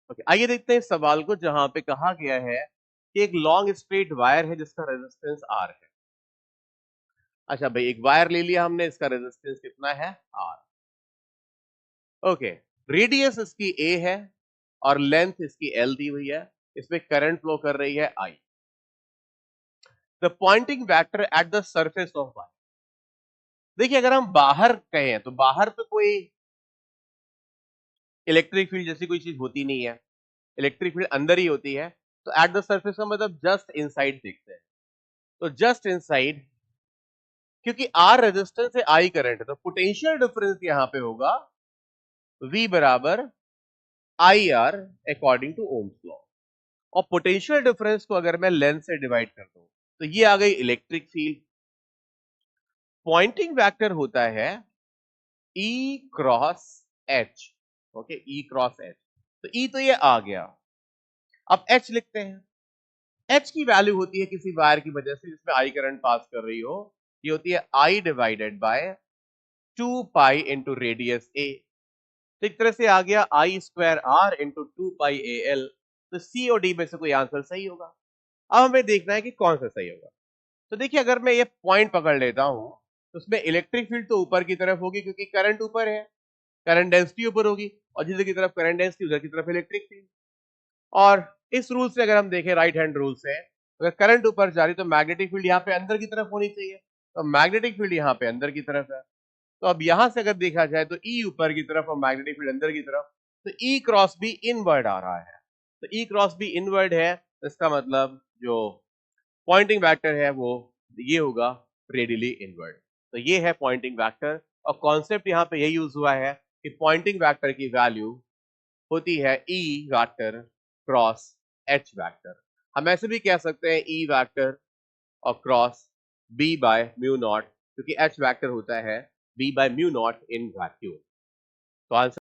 Okay, आइए देखते हैं इस सवाल को जहां पे कहा गया है कि एक लॉन्ग स्ट्रेट वायर है जिसका रेजिस्टेंस आर है। अच्छा भाई, एक वायर ले लिया हमने, इसका रेजिस्टेंस कितना है? आर। ओके, रेडियस इसकी ए है और लेंथ इसकी एल दी हुई है। इसमें करंट फ्लो कर रही है I. The Poynting vector at the surface of wire. देखिए, अगर हम बाहर कहें तो बाहर पे कोई इलेक्ट्रिक फील्ड जैसी कोई चीज होती नहीं है, इलेक्ट्रिक फील्ड अंदर ही होती है। तो एट द सरफेस का मतलब जस्ट इनसाइड देखते हैं। तो जस्ट इनसाइड, क्योंकि आर रेजिस्टेंस है, आई करंट है, तो पोटेंशियल डिफरेंस यहां पे होगा V बराबर I R according to Ohm's law. और पोटेंशियल डिफरेंस को अगर मैं लेंथ से डिवाइड कर दूं तो ये आ गई इलेक्ट्रिक फील्ड। पॉइंटिंग वेक्टर होता है E cross H। Okay, E cross H। तो E तो ये आ गया, अब H लिखते हैं। H की वैल्यू होती है किसी वायर की वजह से जिसमें आई करंट पास कर रही हो, ये होती है I divided by 2 pi into radius A। तो एक तरह से आ गया I square R into 2 pi AL। तो सी और डी में से कोई आंसर सही होगा। अब हमें देखना है कि कौन सा सही होगा। तो देखिए, अगर मैं ये पॉइंट पकड़ लेता हूं तो उसमें इलेक्ट्रिक फील्ड तो ऊपर की तरफ होगी क्योंकि करंट ऊपर है, करंट डेंसिटी ऊपर होगी, और जिधर की तरफ करंट डेंसिटी उधर की तरफ इलेक्ट्रिक फील्ड। और इस रूल से अगर हम देखें, राइट हैंड रूल से, अगर करंट ऊपर जा रही तो मैग्नेटिक फील्ड यहाँ पे अंदर की तरफ होनी चाहिए। तो मैग्नेटिक फील्ड यहाँ पे अंदर की तरफ है। तो अब यहां से अगर देखा जाए तो ई ऊपर की तरफ और मैग्नेटिक फील्ड अंदर की तरफ, तो ई क्रॉस बी इनवर्ड आ रहा है। तो ई क्रॉस बी इनवर्ड है, तो इसका मतलब जो पॉइंटिंग वेक्टर है वो ये होगा, रेडियली इनवर्ड। तो ये है पॉइंटिंग वेक्टर। और कॉन्सेप्ट यहाँ पे यही यूज हुआ है कि पॉइंटिंग वेक्टर की वैल्यू होती है E vector cross H vector. हम ऐसे भी कह सकते हैं ई वेक्टर और cross B by mu naught, क्योंकि एच वेक्टर होता है B by mu naught in vacuum. तो आंसर